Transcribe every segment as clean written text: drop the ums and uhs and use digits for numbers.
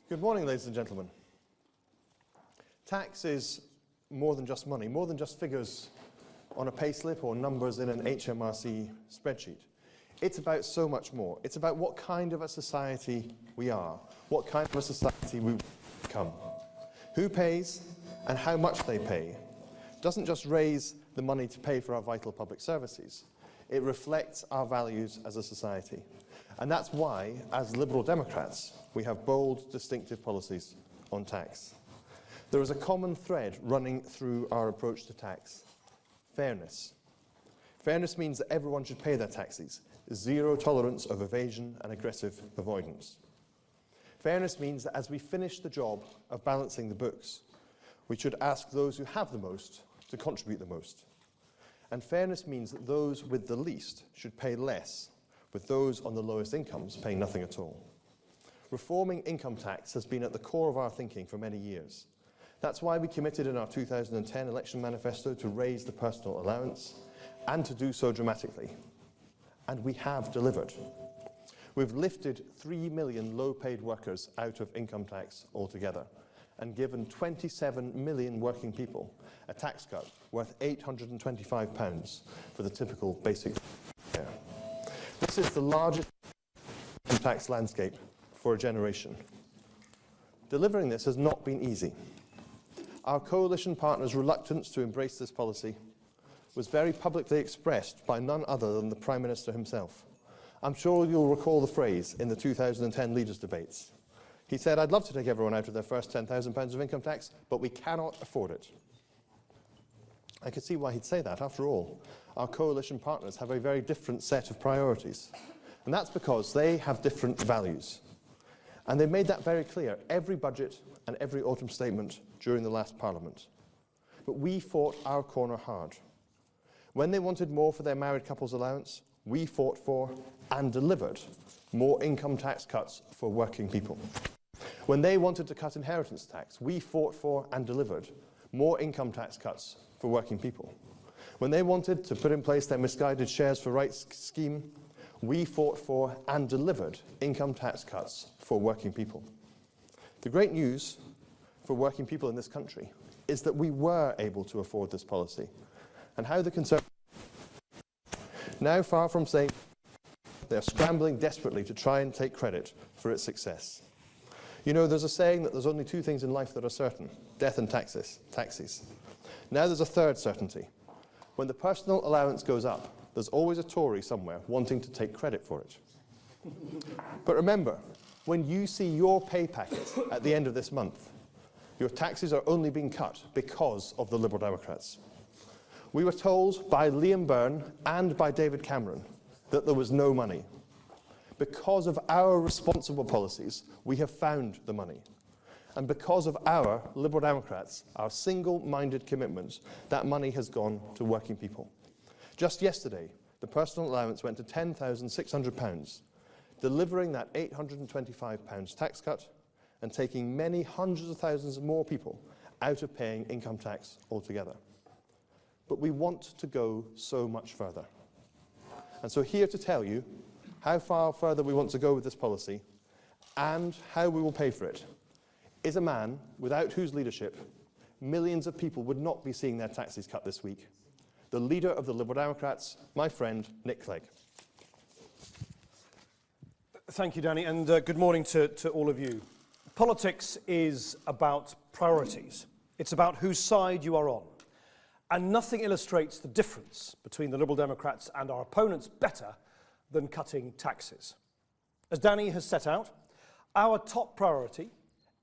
Good morning, ladies and gentlemen. Tax is more than just money, more than just figures on a payslip or numbers in an HMRC spreadsheet. It's about so much more. It's about what kind of a society we are, what kind of a society we become. Who pays and how much they pay doesn't just raise the money to pay for our vital public services. It reflects our values as a society. And that's why, as Liberal Democrats, we have bold, distinctive policies on tax. There is a common thread running through our approach to tax: fairness. Fairness means that everyone should pay their taxes, zero tolerance of evasion and aggressive avoidance. Fairness means that as we finish the job of balancing the books, we should ask those who have the most to contribute the most. And fairness means that those with the least should pay less, with those on the lowest incomes paying nothing at all. Reforming income tax has been at the core of our thinking for many years. That's why we committed in our 2010 election manifesto to raise the personal allowance and to do so dramatically. And we have delivered. We've lifted 3 million low-paid workers out of income tax altogether and given 27 million working people a tax cut worth £825 for the typical basic fare. This is the largest tax landscape for a generation. Delivering this has not been easy. Our coalition partners' reluctance to embrace this policy was very publicly expressed by none other than the Prime Minister himself. I'm sure you'll recall the phrase in the 2010 leaders' debates. He said, "I'd love to take everyone out of their first £10,000 of income tax, but we cannot afford it." I could see why he'd say that. After all, our coalition partners have a very different set of priorities. And that's because they have different values. And they've made that very clear every budget and every autumn statement during the last Parliament. But we fought our corner hard. When they wanted more for their married couples allowance, we fought for and delivered more income tax cuts for working people. When they wanted to cut inheritance tax, we fought for and delivered more income tax cuts for working people. When they wanted to put in place their misguided shares for rights scheme, we fought for and delivered income tax cuts for working people. The great news for working people in this country is that we were able to afford this policy, and how the Conservatives, now far from saying, they're scrambling desperately to try and take credit for its success. You know, there's a saying that there's only two things in life that are certain: death and taxes. Now there's a third certainty. When the personal allowance goes up, there's always a Tory somewhere wanting to take credit for it. But remember, when you see your pay packet at the end of this month, your taxes are only being cut because of the Liberal Democrats. We were told by Liam Byrne and by David Cameron that there was no money. Because of our responsible policies, we have found the money. And because of our Liberal Democrats, our single-minded commitment, that money has gone to working people. Just yesterday, the personal allowance went to £10,600, delivering that £825 tax cut and taking many hundreds of thousands more people out of paying income tax altogether. But we want to go so much further. And so here to tell you how far further we want to go with this policy and how we will pay for it is a man without whose leadership millions of people would not be seeing their taxes cut this week. The leader of the Liberal Democrats, my friend, Nick Clegg. Thank you, Danny, and good morning to all of you. Politics is about priorities. It's about whose side you are on. And nothing illustrates the difference between the Liberal Democrats and our opponents better than cutting taxes. As Danny has set out, our top priority,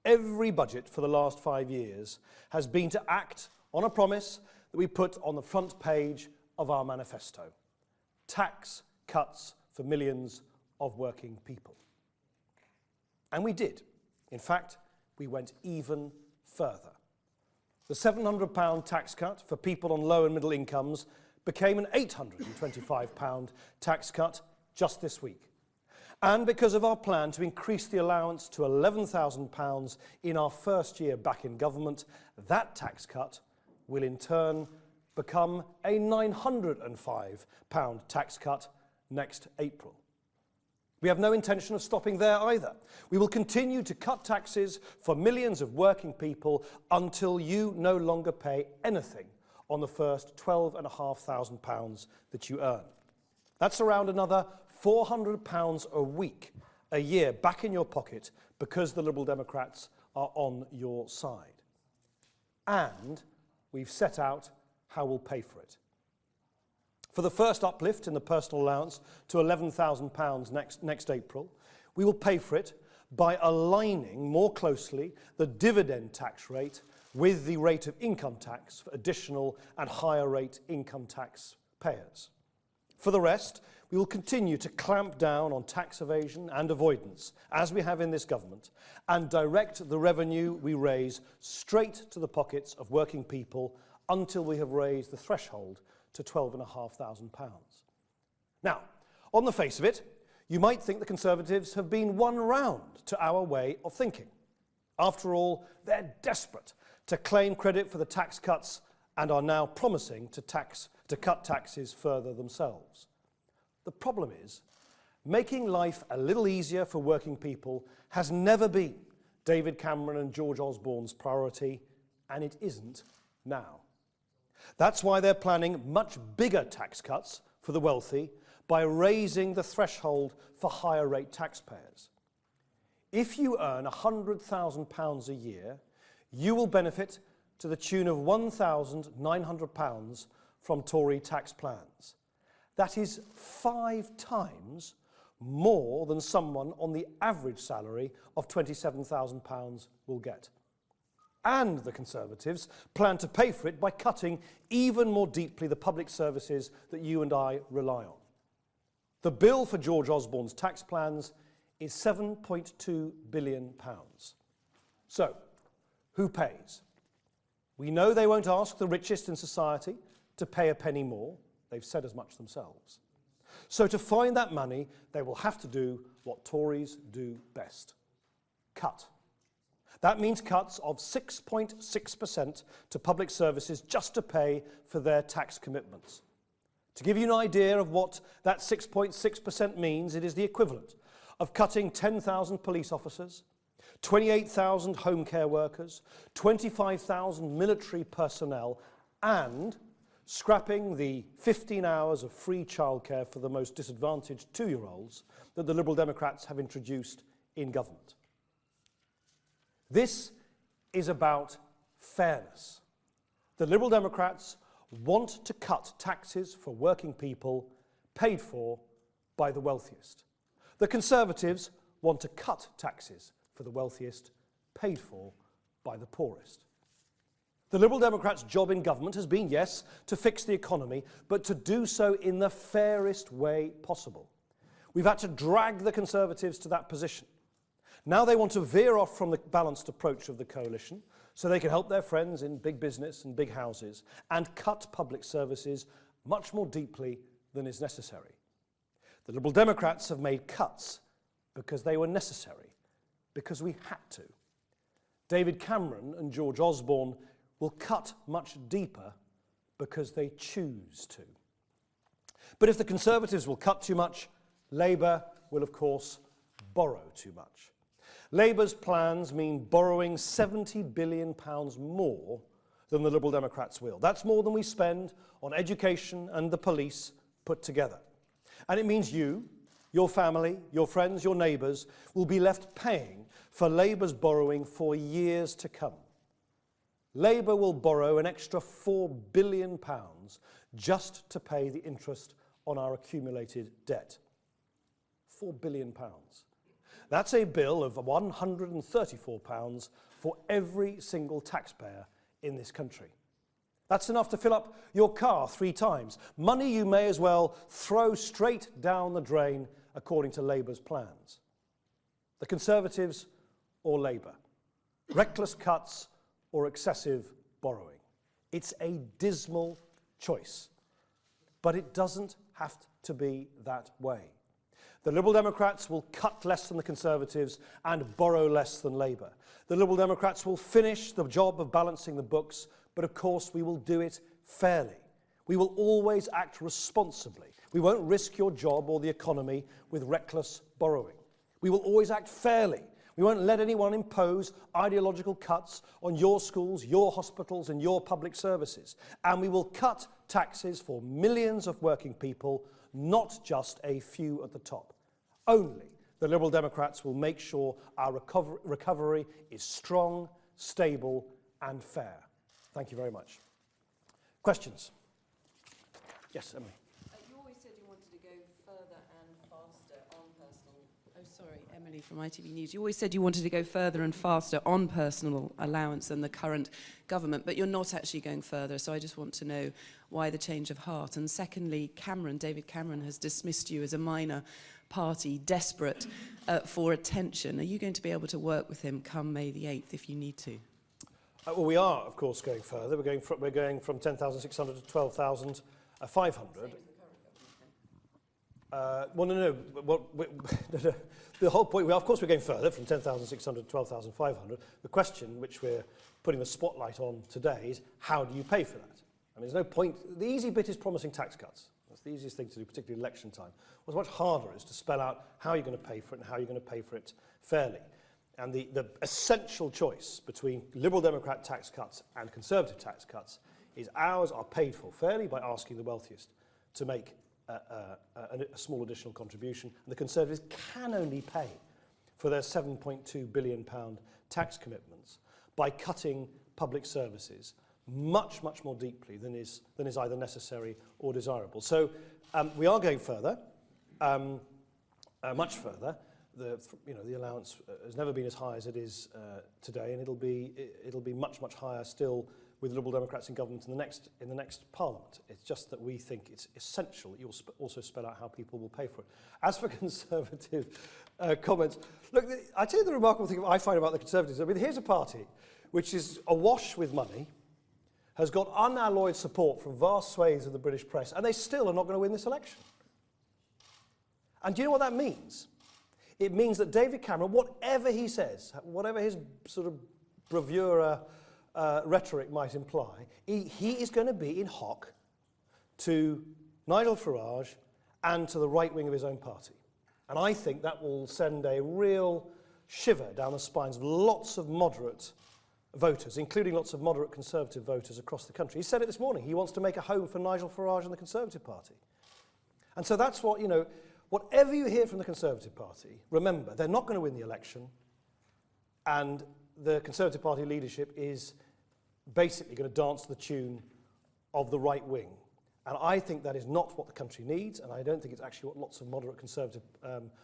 every budget for the last 5 years, has been to act on a promise that we put on the front page of our manifesto: tax cuts for millions of working people. And we did. In fact, we went even further. The £700 tax cut for people on low and middle incomes became an £825 tax cut just this week. And because of our plan to increase the allowance to £11,000 in our first year back in government, that tax cut will in turn become a £905 tax cut next April. We have no intention of stopping there either. We will continue to cut taxes for millions of working people until you no longer pay anything on the first £12,500 that you earn. That's around another £400 a week, a year, back in your pocket because the Liberal Democrats are on your side. And we've set out how we'll pay for it. For the first uplift in the personal allowance to £11,000 next April, we will pay for it by aligning more closely the dividend tax rate with the rate of income tax for additional and higher rate income tax payers. For the rest, we will continue to clamp down on tax evasion and avoidance, as we have in this government, and direct the revenue we raise straight to the pockets of working people until we have raised the threshold to £12,500. Now, on the face of it, you might think the Conservatives have been won round to our way of thinking. After all, they're desperate to claim credit for the tax cuts and are now promising to cut taxes further themselves. The problem is, making life a little easier for working people has never been David Cameron and George Osborne's priority, and it isn't now. That's why they're planning much bigger tax cuts for the wealthy by raising the threshold for higher rate taxpayers. If you earn £100,000 a year, you will benefit to the tune of £1,900 from Tory tax plans. That is 5 times more than someone on the average salary of £27,000 will get. And the Conservatives plan to pay for it by cutting even more deeply the public services that you and I rely on. The bill for George Osborne's tax plans is £7.2 billion. So, who pays? We know they won't ask the richest in society to pay a penny more. They've said as much themselves. So to find that money, they will have to do what Tories do best: cut. That means cuts of 6.6% to public services just to pay for their tax commitments. To give you an idea of what that 6.6% means, it is the equivalent of cutting 10,000 police officers, 28,000 home care workers, 25,000 military personnel, and scrapping the 15 hours of free childcare for the most disadvantaged 2-year-olds that the Liberal Democrats have introduced in government. This is about fairness. The Liberal Democrats want to cut taxes for working people paid for by the wealthiest. The Conservatives want to cut taxes for the wealthiest paid for by the poorest. The Liberal Democrats' job in government has been, yes, to fix the economy, but to do so in the fairest way possible. We've had to drag the Conservatives to that position. Now they want to veer off from the balanced approach of the coalition so they can help their friends in big business and big houses and cut public services much more deeply than is necessary. The Liberal Democrats have made cuts because they were necessary, because we had to. David Cameron and George Osborne will cut much deeper because they choose to. But if the Conservatives will cut too much, Labour will, of course, borrow too much. Labour's plans mean borrowing £70 billion more than the Liberal Democrats will. That's more than we spend on education and the police put together. And it means you, your family, your friends, your neighbours will be left paying for Labour's borrowing for years to come. Labour will borrow an extra £4 billion just to pay the interest on our accumulated debt. £4 billion. That's a bill of £134 for every single taxpayer in this country. That's enough to fill up your car 3 times. Money you may as well throw straight down the drain, according to Labour's plans. The Conservatives or Labour? Reckless cuts or excessive borrowing? It's a dismal choice, but it doesn't have to be that way. The Liberal Democrats will cut less than the Conservatives and borrow less than Labour. The Liberal Democrats will finish the job of balancing the books, but of course we will do it fairly. We will always act responsibly. We won't risk your job or the economy with reckless borrowing. We will always act fairly. We won't let anyone impose ideological cuts on your schools, your hospitals, and your public services. And we will cut taxes for millions of working people, not just a few at the top. Only the Liberal Democrats will make sure our recovery is strong, stable, and fair. Thank you very much. Questions? Yes, Emily. You always said you wanted to go further and faster on personal... Oh, sorry, Emily from ITV News. You always said you wanted to go further and faster on personal allowance than the current government, but you're not actually going further, so I just want to know why the change of heart. And secondly, David Cameron has dismissed you as a minor party, desperate for attention. Are you going to be able to work with him come May the 8th if you need to? Well, we are, of course, going further. We're going from 10,600 to 12,500. Well, no. The whole point, of course, we're going further from 10,600 to 12,500. The question, which we're putting the spotlight on today, is how do you pay for that? I mean, there's no point. The easy bit is promising tax cuts. That's the easiest thing to do, particularly election time. What's much harder is to spell out how you're going to pay for it and how you're going to pay for it fairly. And the essential choice between Liberal Democrat tax cuts and Conservative tax cuts is ours are paid for fairly by asking the wealthiest to make a small additional contribution, and the Conservatives can only pay for their £7.2 billion tax commitments by cutting public services much, much more deeply than is either necessary or desirable. So we are going further, much further. The allowance has never been as high as it is today, and it'll be much, much higher still with Liberal Democrats in government in the next Parliament. It's just that we think it's essential that you'll also spell out how people will pay for it. As for Conservative comments, look, I tell you the remarkable thing I find about the Conservatives. I mean, here's a party which is awash with money, has got unalloyed support from vast swathes of the British press, and they still are not going to win this election. And do you know what that means? It means that David Cameron, whatever he says, whatever his sort of bravura rhetoric might imply, he is going to be in hock to Nigel Farage and to the right wing of his own party. And I think that will send a real shiver down the spines of lots of moderate voters, including lots of moderate Conservative voters across the country. He said it this morning. He wants to make a home for Nigel Farage and the Conservative Party. And so that's what, whatever you hear from the Conservative Party, remember, they're not going to win the election, and the Conservative Party leadership is basically going to dance to the tune of the right wing. And I think that is not what the country needs, and I don't think it's actually what lots of moderate Conservative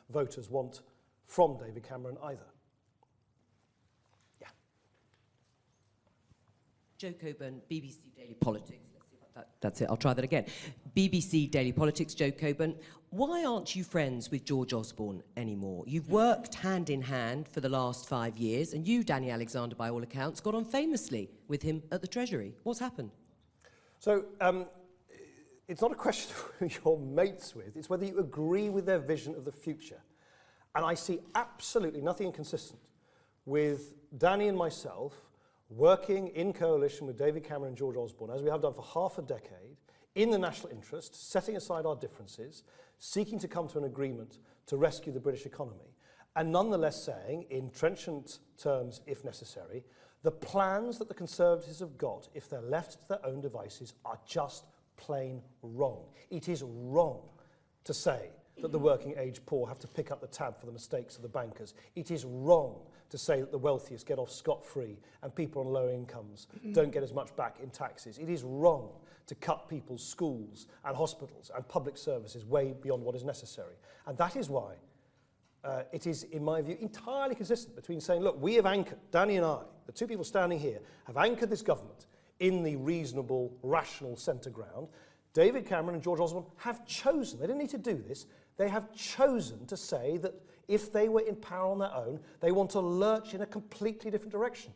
voters want from David Cameron either. Yeah. Jo Coburn, BBC Daily Politics. That's it, I'll try that again. BBC Daily Politics, Jo Coburn. Why aren't you friends with George Osborne anymore? You've worked hand in hand for the last 5 years, and you, Danny Alexander, by all accounts, got on famously with him at the Treasury. What's happened? So, it's not a question of who you're mates with, it's whether you agree with their vision of the future. And I see absolutely nothing inconsistent with Danny and myself working in coalition with David Cameron and George Osborne, as we have done for half a decade, in the national interest, setting aside our differences, seeking to come to an agreement to rescue the British economy, and nonetheless saying, in trenchant terms if necessary, the plans that the Conservatives have got, if they're left to their own devices, are just plain wrong. It is wrong to say that the working age poor have to pick up the tab for the mistakes of the bankers. It is wrong to say that the wealthiest get off scot-free and people on low incomes don't get as much back in taxes. It is wrong to cut people's schools and hospitals and public services way beyond what is necessary. And that is why it is, in my view, entirely consistent between saying, look, we have anchored, Danny and I, the two people standing here, have anchored this government in the reasonable, rational centre ground. David Cameron and George Osborne have chosen, they didn't need to do this, they have chosen to say that if they were in power on their own, they want to lurch in a completely different direction.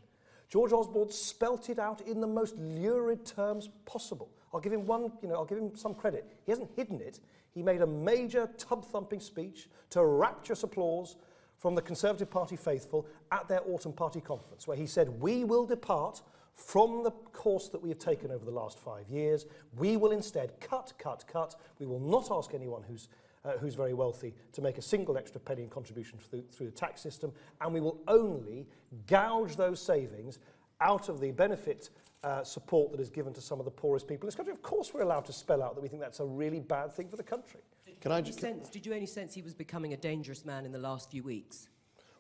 George Osborne spelt it out in the most lurid terms possible. I'll give him some credit. He hasn't hidden it. He made a major tub-thumping speech to rapturous applause from the Conservative Party faithful at their autumn party conference, where he said, we will depart from the course that we have taken over the last 5 years. We will instead cut. We will not ask anyone who's very wealthy to make a single extra penny in contribution through the tax system, and we will only gouge those savings out of the benefit support that is given to some of the poorest people in this country. Of course we're allowed to spell out that we think that's a really bad thing for the country. Did you any sense he was becoming a dangerous man in the last few weeks?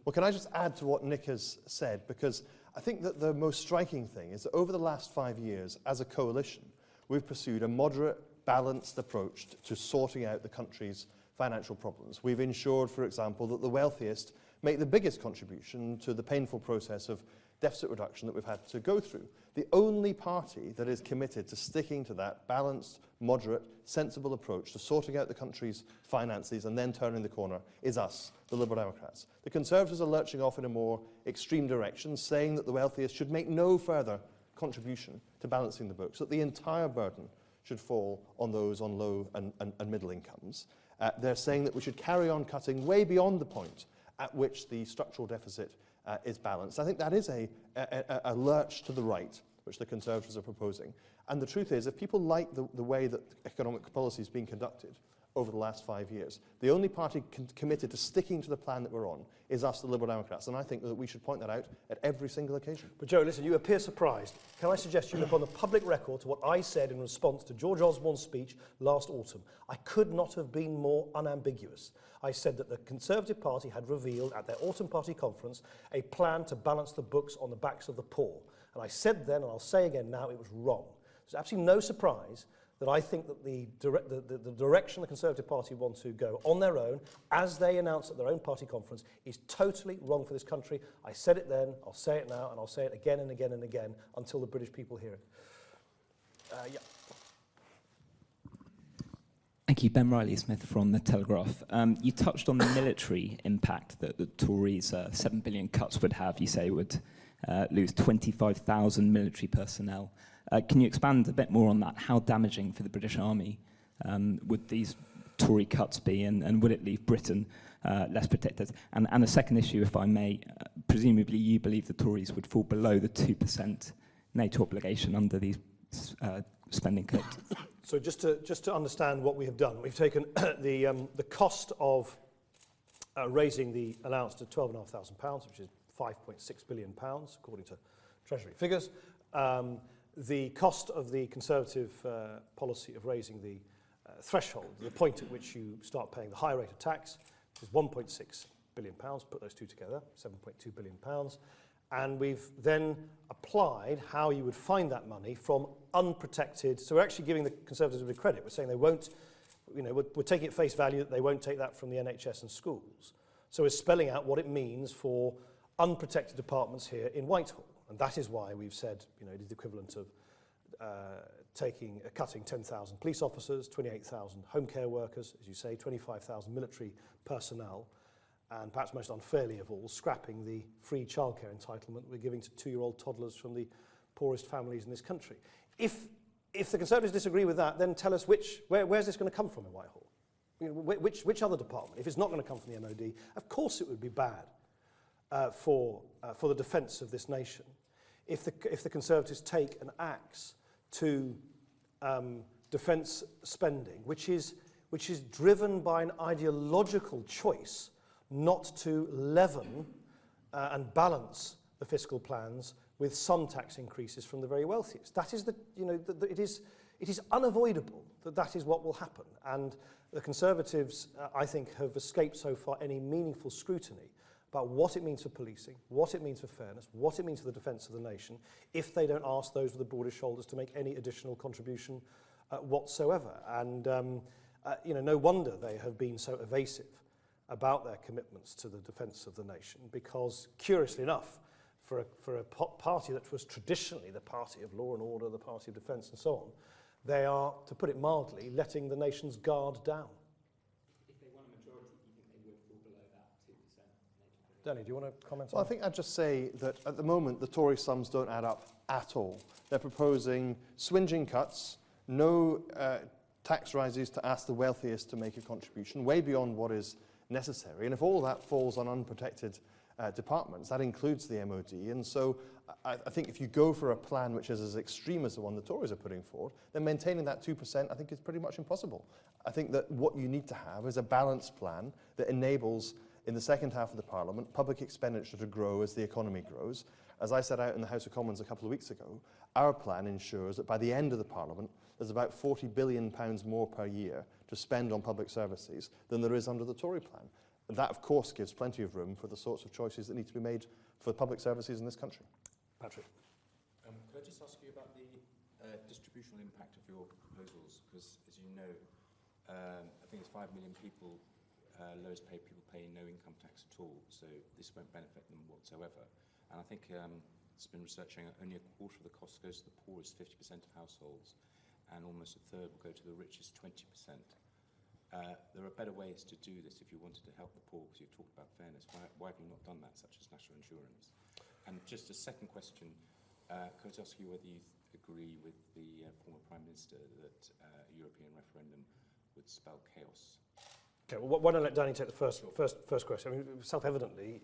Well, can I just add to what Nick has said? Because I think that the most striking thing is that over the last 5 years, as a coalition, we've pursued a moderate, balanced approach to sorting out the country's financial problems. We've ensured, for example, that the wealthiest make the biggest contribution to the painful process of deficit reduction that we've had to go through. The only party that is committed to sticking to that balanced, moderate, sensible approach to sorting out the country's finances and then turning the corner is us, the Liberal Democrats. The Conservatives are lurching off in a more extreme direction, saying that the wealthiest should make no further contribution to balancing the books, that the entire burden should fall on those on low and middle incomes. They're saying that we should carry on cutting way beyond the point at which the structural deficit is balanced. I think that is a lurch to the right, which the Conservatives are proposing. And the truth is, if people like the way that economic policy has been conducted over the last 5 years, the only party committed to sticking to the plan that we're on is us, the Liberal Democrats. And I think that we should point that out at every single occasion. But Joe, listen, you appear surprised. Can I suggest you look on the public record to what I said in response to George Osborne's speech last autumn? I could not have been more unambiguous. I said that the Conservative Party had revealed at their autumn party conference a plan to balance the books on the backs of the poor. And I said then, and I'll say again now, it was wrong. There's absolutely no surprise that I think that the direction the Conservative Party want to go on their own, as they announced at their own party conference, is totally wrong for this country. I said it then, I'll say it now, and I'll say it again and again and again until the British people hear it. Yeah. Thank you. Ben Riley-Smith from The Telegraph. You touched on the military impact that the Tories' 7 billion cuts would have. You say would lose 25,000 military personnel. Can you expand a bit more on that? How damaging for the British Army would these Tory cuts be, and would it leave Britain less protected? And a second issue, if I may, presumably you believe the Tories would fall below the 2% NATO obligation under these spending cuts. So just to understand what we have done, we've taken the cost of raising the allowance to £12,500, which is £5.6 billion, according to Treasury figures. The cost of the Conservative policy of raising the threshold, the point at which you start paying the higher rate of tax, is £1.6 billion. Put those two together, £7.2 billion. And we've then applied how you would find that money from unprotected. So we're actually giving the Conservatives a bit of credit. We're saying they won't, we're taking at face value that they won't take that from the NHS and schools. So we're spelling out what it means for unprotected departments here in Whitehall. And that is why we've said, it is the equivalent of cutting 10,000 police officers, 28,000 home care workers, as you say, 25,000 military personnel, and perhaps most unfairly of all, scrapping the free childcare entitlement we're giving to 2-year-old toddlers from the poorest families in this country. If the Conservatives disagree with that, then tell us where's this going to come from in Whitehall? Which other department? If it's not going to come from the MOD, of course it would be bad for the defence of this nation. If the Conservatives take an axe to defence spending, which is driven by an ideological choice not to leaven and balance the fiscal plans with some tax increases from the very wealthiest. That is it is unavoidable that is what will happen. And the Conservatives, I think, have escaped so far any meaningful scrutiny about what it means for policing, what it means for fairness, what it means for the defence of the nation, if they don't ask those with the broadest shoulders to make any additional contribution whatsoever. And no wonder they have been so evasive about their commitments to the defence of the nation, because, curiously enough, for a party that was traditionally the party of law and order, the party of defence and so on, they are, to put it mildly, letting the nation's guard down. If they won a majority, do you think they would fall below that 2%? Danny, do you want to comment on that? Well, I think I'd just say that at the moment, the Tory sums don't add up at all. They're proposing swinging cuts, no tax rises to ask the wealthiest to make a contribution, way beyond what is necessary. And if all that falls on unprotected departments. That includes the MOD. And so I think if you go for a plan which is as extreme as the one the Tories are putting forward, then maintaining that 2% I think is pretty much impossible. I think that what you need to have is a balanced plan that enables, in the second half of the Parliament, public expenditure to grow as the economy grows. As I set out in the House of Commons a couple of weeks ago, our plan ensures that by the end of the Parliament, there's about £40 billion more per year to spend on public services than there is under the Tory plan. And that, of course, gives plenty of room for the sorts of choices that need to be made for public services in this country. Patrick. Could I just ask you about the distributional impact of your proposals? Because, as you know, I think it's 5 million people, lowest paid people, paying no income tax at all, so this won't benefit them whatsoever. And I think it's been researching only a quarter of the cost goes to the poorest 50% of households, and almost a third will go to the richest 20%. There are better ways to do this if you wanted to help the poor, because you've talked about fairness. Why have you not done that, such as national insurance? And just a second question, could I ask you whether you agree with the former Prime Minister that a European referendum would spell chaos? Okay, well, why don't I let Danny take the first question? I mean, self-evidently,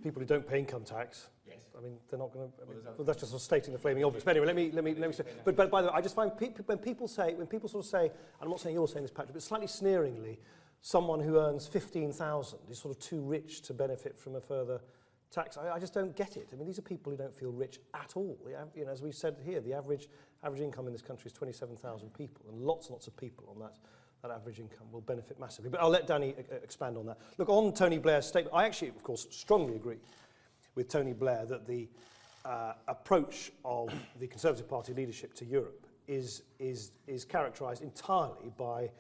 people who don't pay income tax, yes. I mean, they're not going to. Well, that's just sort of stating the flaming obvious. But anyway, let me say. But by the way, I just find when people sort of say, and I'm not saying you're saying this, Patrick, but slightly sneeringly, someone who earns 15,000 is sort of too rich to benefit from a further tax. I just don't get it. I mean, these are people who don't feel rich at all. You know, as we've said here, the average income in this country is 27,000 people, and lots and lots of people on that average income will benefit massively. But I'll let Danny expand on that. Look, on Tony Blair's statement, I actually, of course, strongly agree with Tony Blair that the approach of the Conservative Party leadership to Europe is characterised entirely by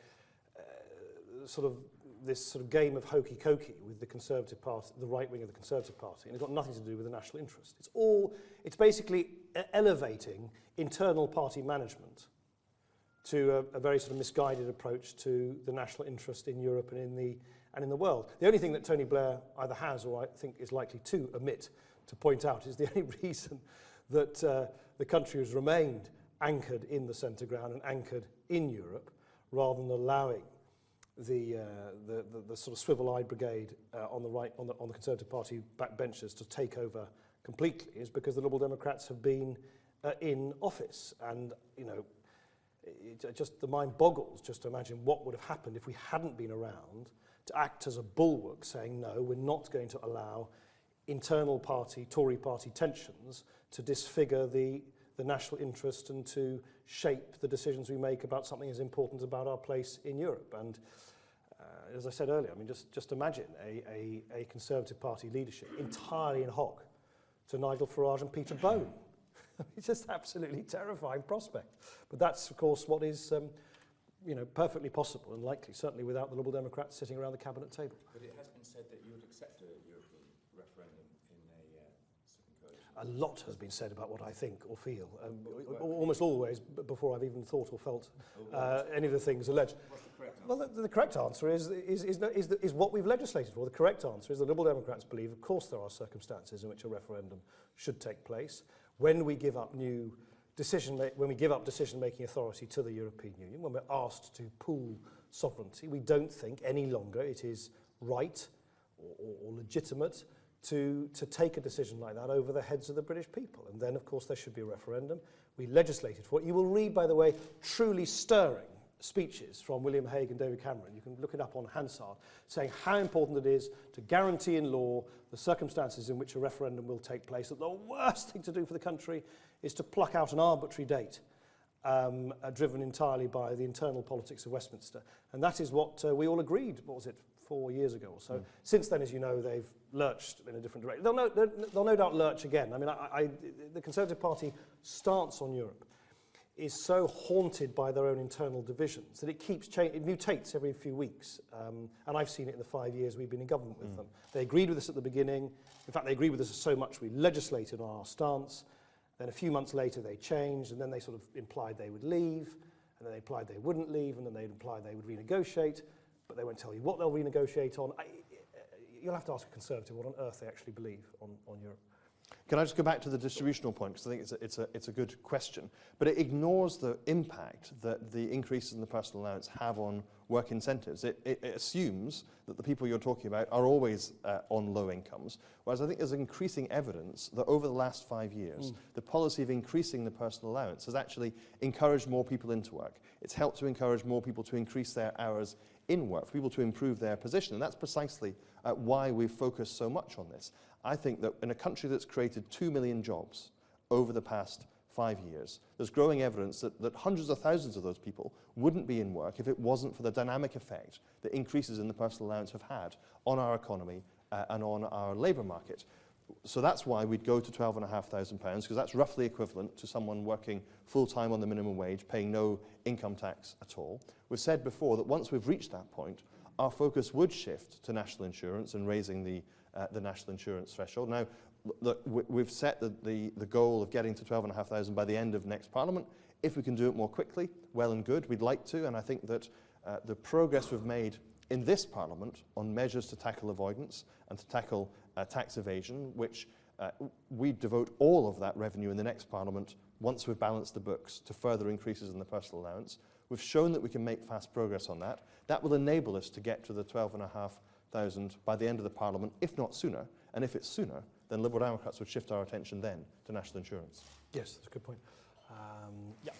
sort of this sort of game of hokey-cokey with the Conservative Party, the right wing of the Conservative Party, and it's got nothing to do with the national interest. It's basically elevating internal party management to a very sort of misguided approach to the national interest in Europe and in the world. The only thing that Tony Blair either has or I think is likely to omit to point out is the only reason that the country has remained anchored in the centre ground and anchored in Europe, rather than allowing the sort of swivel-eyed brigade on the right, on the Conservative Party backbenchers to take over completely, is because the Liberal Democrats have been in office. And, you know, the mind boggles just to imagine what would have happened if we hadn't been around to act as a bulwark, saying, no, we're not going to allow internal party, Tory party tensions to disfigure the national interest and to shape the decisions we make about something as important about our place in Europe. And as I said earlier, I mean, just imagine a Conservative Party leadership entirely in hock to Nigel Farage and Peter Bone. It's just absolutely terrifying prospect. But that's, of course, what is perfectly possible and likely, certainly without the Liberal Democrats sitting around the cabinet table. But it has been said that you would accept a European referendum in a second coalition. A lot has been said about what I think or feel, almost always before I've even thought or felt any of the things alleged. What's the correct answer? Well, the correct answer is what we've legislated for. The correct answer is the Liberal Democrats believe, of course, there are circumstances in which a referendum should take place. When we give up decision-making authority to the European Union, when we're asked to pool sovereignty, we don't think any longer it is right or legitimate to take a decision like that over the heads of the British people. And then, of course, there should be a referendum. We legislated for it. You will read, by the way, truly stirring speeches from William Hague and David Cameron. You can look it up on Hansard, saying how important it is to guarantee in law the circumstances in which a referendum will take place, that the worst thing to do for the country is to pluck out an arbitrary date driven entirely by the internal politics of Westminster. And that is what we all agreed, 4 years ago or so. Since then, as you know, they've lurched in a different direction. They'll no doubt lurch again. I mean, the Conservative Party stance on Europe is so haunted by their own internal divisions that it keeps changing. It mutates every few weeks. And I've seen it in the 5 years we've been in government with them. They agreed with us at the beginning. In fact, they agreed with us so much we legislated on our stance. Then a few months later they changed, and then they sort of implied they would leave, and then they implied they wouldn't leave, and then they implied they would renegotiate, but they won't tell you what they'll renegotiate on. You'll have to ask a Conservative what on earth they actually believe on Europe. Can I just go back to the distributional point, because I think it's a good question, but it ignores the impact that the increases in the personal allowance have on work incentives. It assumes that the people you're talking about are always on low incomes, whereas I think there's increasing evidence that over the last 5 years, the policy of increasing the personal allowance has actually encouraged more people into work. It's helped to encourage more people to increase their hours in work, for people to improve their position, and that's precisely why we've focused so much on this. I think that in a country that's created 2 million jobs over the past 5 years, there's growing evidence that hundreds of thousands of those people wouldn't be in work if it wasn't for the dynamic effect that increases in the personal allowance have had on our economy and on our labour market. So that's why we'd go to £12,500, because that's roughly equivalent to someone working full-time on the minimum wage, paying no income tax at all. We've said before that once we've reached that point, our focus would shift to national insurance and raising the national insurance threshold. Now, look, we've set the goal of getting to 12,500 by the end of next Parliament. If we can do it more quickly, well and good. We'd like to, and I think that the progress we've made in this Parliament on measures to tackle avoidance and to tackle tax evasion, which we devote all of that revenue in the next Parliament, once we've balanced the books, to further increases in the personal allowance. We've shown that we can make fast progress on that. That will enable us to get to the 12,500 by the end of the Parliament, if not sooner. And if it's sooner, then Liberal Democrats would shift our attention then to national insurance. Yes, that's a good point. Yeah.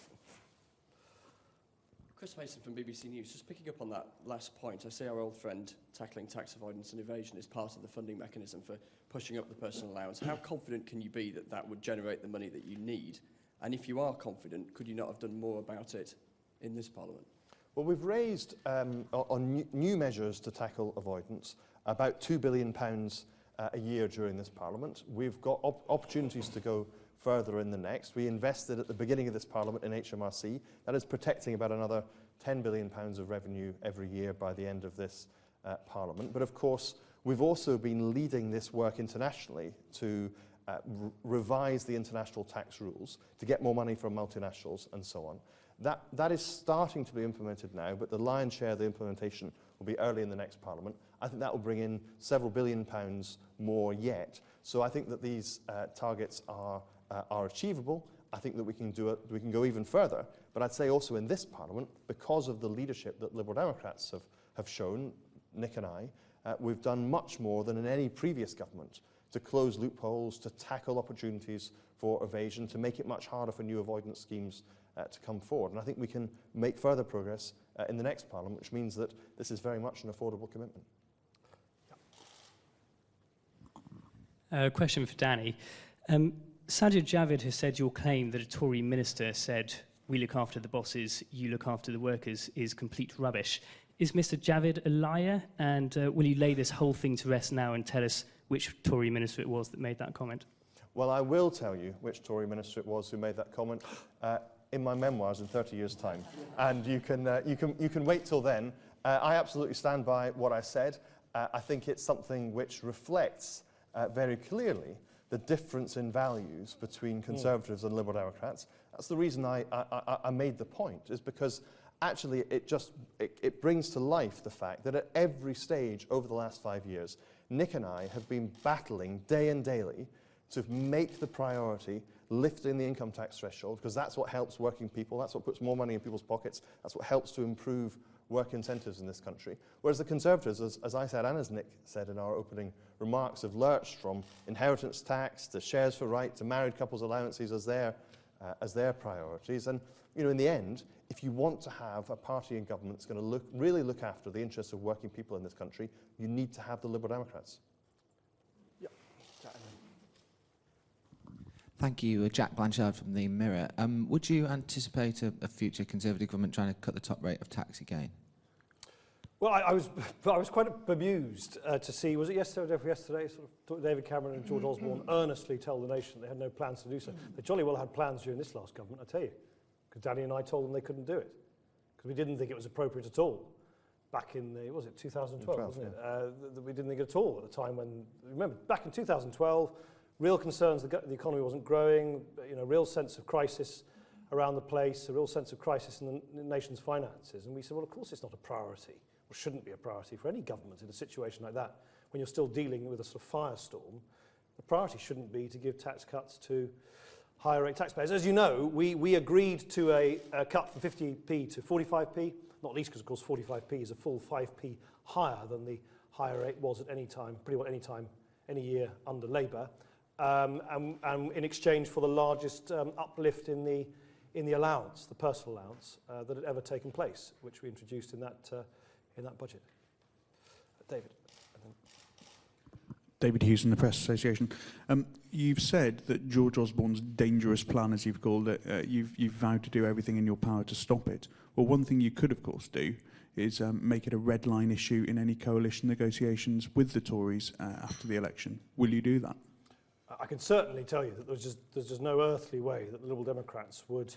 Chris Mason from BBC News. Just picking up on that last point, I see our old friend tackling tax avoidance and evasion is part of the funding mechanism for pushing up the personal allowance. How confident can you be that that would generate the money that you need? And if you are confident, could you not have done more about it in this Parliament? Well, we've raised, on new measures to tackle avoidance, about £2 billion a year during this Parliament. We've got opportunities to go further in the next. We invested at the beginning of this Parliament in HMRC. That is protecting about another £10 billion of revenue every year by the end of this Parliament. But of course, we've also been leading this work internationally to revise the international tax rules, to get more money from multinationals and so on. That is starting to be implemented now, but the lion's share of the implementation will be early in the next Parliament. I think that will bring in several £billion more yet. So I think that these targets are achievable. I think that we can do it. We can go even further. But I'd say also in this Parliament, because of the leadership that Liberal Democrats have shown, Nick and I, we've done much more than in any previous government to close loopholes, to tackle opportunities for evasion, to make it much harder for new avoidance schemes to come forward. And I think we can make further progress in the next Parliament, which means that this is very much an affordable commitment. Question for Danny. Sajid Javid has said your claim that a Tory minister said, "We look after the bosses, you look after the workers," is complete rubbish. Is Mr. Javid a liar? And will you lay this whole thing to rest now and tell us which Tory minister it was that made that comment? Well, I will tell you which Tory minister it was who made that comment in my memoirs in 30 years' time. And you can wait till then. I absolutely stand by what I said. I think it's something which reflects very clearly the difference in values between Conservatives and Liberal Democrats. That's the reason I made the point, is because actually it brings to life the fact that at every stage over the last 5 years, Nick and I have been battling day and daily to make the priority lifting the income tax threshold, because that's what helps working people, that's what puts more money in people's pockets, that's what helps to improve work incentives in this country. Whereas the Conservatives, as I said and as Nick said in our opening remarks, have lurched from inheritance tax to shares for right to married couples allowances as their priorities. And in the end, if you want to have a party in government that's going to really look after the interests of working people in this country, you need to have the Liberal Democrats. Thank you. Jack Blanchard from the Mirror. Would you anticipate a future Conservative government trying to cut the top rate of tax again? Well, I was quite bemused to see, was it yesterday or yesterday, sort of David Cameron and George Osborne earnestly tell the nation they had no plans to do so. They jolly well had plans during this last government, I tell you, because Danny and I told them they couldn't do it, because we didn't think it was appropriate at all. Back in the, 2012, wasn't it? We didn't think it at all at the time when, remember, back in 2012, real concerns the economy wasn't growing, real sense of crisis around the place, a real sense of crisis in the nation's finances. And we said, well, of course it's not a priority, or shouldn't be a priority for any government in a situation like that, when you're still dealing with a sort of firestorm. The priority shouldn't be to give tax cuts to higher rate taxpayers. As you know, we agreed to a cut from 50p to 45p, not least because, of course, 45p is a full 5p higher than the higher rate was at any time, pretty well any time, any year under Labour, and in exchange for the largest uplift in the allowance, the personal allowance, that had ever taken place, which we introduced in that budget. David. David Hughes from the Press Association. You've said that George Osborne's dangerous plan, as you've called it, you've vowed to do everything in your power to stop it. Well, one thing you could, of course, do is make it a red line issue in any coalition negotiations with the Tories after the election. Will you do that? I can certainly tell you that there's just no earthly way that the Liberal Democrats would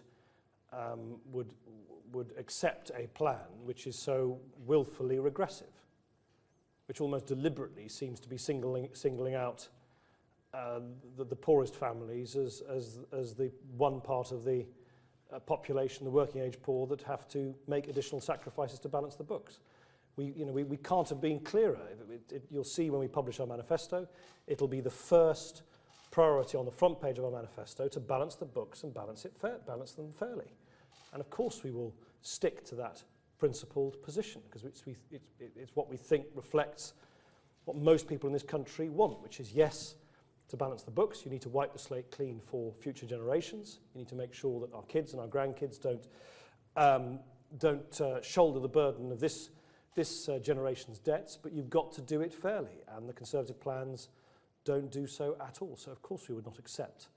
accept a plan which is so willfully regressive, which almost deliberately seems to be singling out the poorest families as the one part of the population, the working age poor, that have to make additional sacrifices to balance the books. We can't have been clearer. You'll see when we publish our manifesto, it'll be the first priority on the front page of our manifesto to balance the books and balance them fairly. And of course we will stick to that principled position, because it's what we think reflects what most people in this country want, which is, yes, to balance the books, you need to wipe the slate clean for future generations. You need to make sure that our kids and our grandkids don't shoulder the burden of this generation's debts, but you've got to do it fairly, and the Conservative plans don't do so at all. So, of course, we would not accept.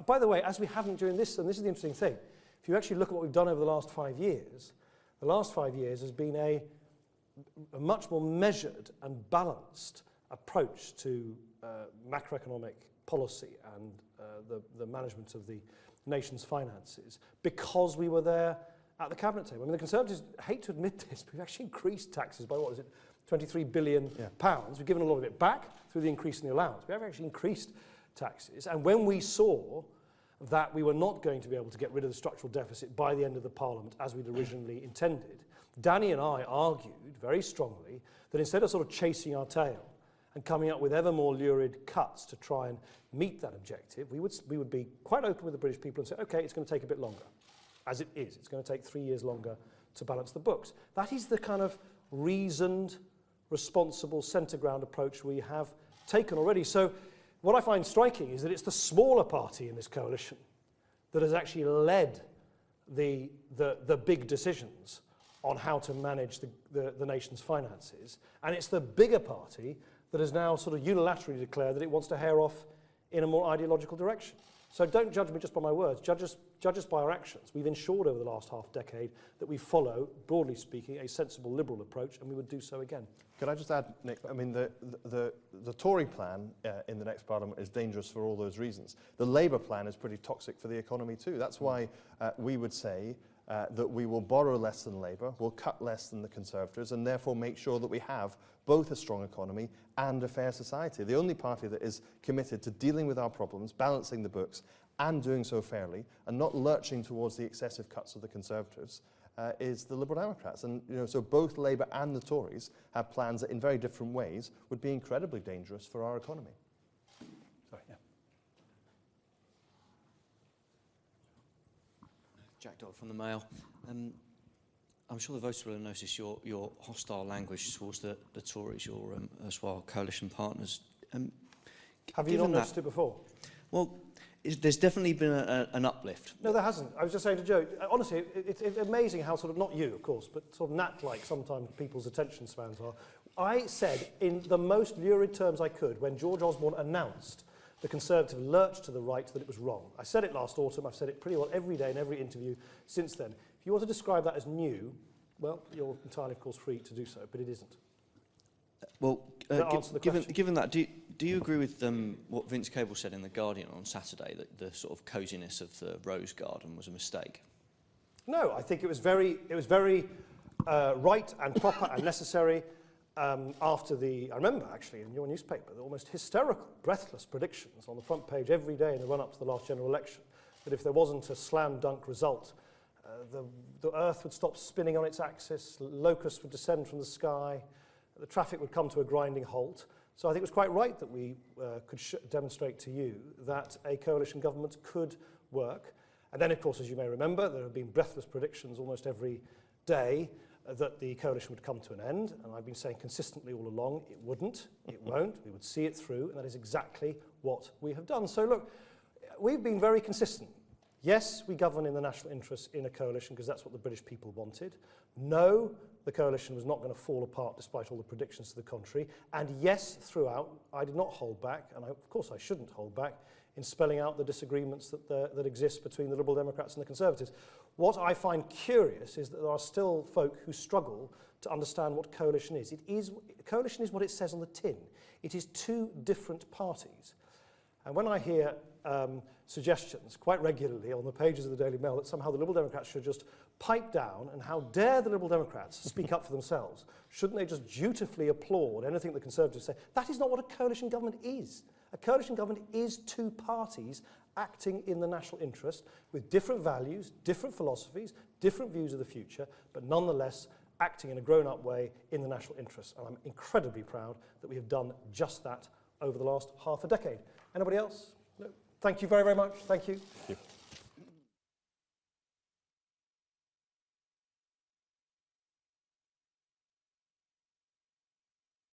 By the way, as we haven't during this, and this is the interesting thing, if you actually look at what we've done over the last 5 years, the last 5 years has been a much more measured and balanced approach to macroeconomic policy and the management of the nation's finances, because we were there at the cabinet table. I mean, the Conservatives hate to admit this, but we've actually increased taxes by, what is it, 23 billion pounds. We've given a lot of it back through the increase in the allowance. We have actually increased taxes. And when we saw that we were not going to be able to get rid of the structural deficit by the end of the Parliament as we'd originally intended, Danny and I argued very strongly that instead of sort of chasing our tail and coming up with ever more lurid cuts to try and meet that objective, we would be quite open with the British people and say, OK, it's going to take a bit longer. As it is, it's going to take 3 years longer to balance the books. That is the kind of reasoned, responsible, centre-ground approach we have taken already. So what I find striking is that it's the smaller party in this coalition that has actually led the big decisions on how to manage the nation's finances. And it's the bigger party that has now sort of unilaterally declared that it wants to hair off in a more ideological direction. So don't judge me just by my words, judge us by our actions. We've ensured over the last half decade that we follow, broadly speaking, a sensible liberal approach, and we would do so again. Could I just add, Nick, I mean, the Tory plan in the next Parliament is dangerous for all those reasons. The Labour plan is pretty toxic for the economy too. That's why we would say that we will borrow less than Labour, we'll cut less than the Conservatives, and therefore make sure that we have both a strong economy and a fair society. The only party that is committed to dealing with our problems, balancing the books, and doing so fairly, and not lurching towards the excessive cuts of the Conservatives, is the Liberal Democrats. And so both Labour and the Tories have plans that in very different ways would be incredibly dangerous for our economy. Sorry, yeah. Jack Dodd from the Mail. I'm sure the voters will have noticed your hostile language towards the Tories, your erstwhile coalition partners. Have you not noticed it before? Well, there's definitely been an uplift. No, there hasn't. I was just saying to Joe, honestly, it's amazing how sort of, not you, of course, but sort of gnat-like sometimes people's attention spans are. I said in the most lurid terms I could when George Osborne announced the Conservative lurch to the right that it was wrong. I said it last autumn. I've said it pretty well every day in every interview since then. If you want to describe that as new, well, you're entirely, of course, free to do so, but it isn't. Well, given that, do you agree with what Vince Cable said in The Guardian on Saturday, that the sort of cosiness of the Rose Garden was a mistake? No, I think it was very right and proper and necessary after I remember actually in your newspaper, the almost hysterical, breathless predictions on the front page every day in the run-up to the last general election, that if there wasn't a slam-dunk result, the earth would stop spinning on its axis, locusts would descend from the sky, the traffic would come to a grinding halt, So I think it was quite right that we could demonstrate to you that a coalition government could work. And then, of course, as you may remember, there have been breathless predictions almost every day that the coalition would come to an end. And I've been saying consistently all along, it wouldn't, it won't. We would see it through, and that is exactly what we have done. So look, we've been very consistent. Yes, we govern in the national interest in a coalition because that's what the British people wanted. No, the coalition was not going to fall apart despite all the predictions to the contrary. And yes, throughout, I did not hold back, and of course I shouldn't hold back, in spelling out the disagreements that exist between the Liberal Democrats and the Conservatives. What I find curious is that there are still folk who struggle to understand what coalition is. Coalition is what it says on the tin. It is two different parties. And when I hear suggestions quite regularly on the pages of the Daily Mail that somehow the Liberal Democrats should just pipe down, and how dare the Liberal Democrats speak up for themselves, shouldn't they just dutifully applaud anything the Conservatives say? That is not what a coalition government is. A coalition government is two parties acting in the national interest with different values, different philosophies, different views of the future, but nonetheless acting in a grown-up way in the national interest. And I'm incredibly proud that we have done just that over the last half a decade. Anybody else? No? Thank you very, very much. Thank you. Thank you.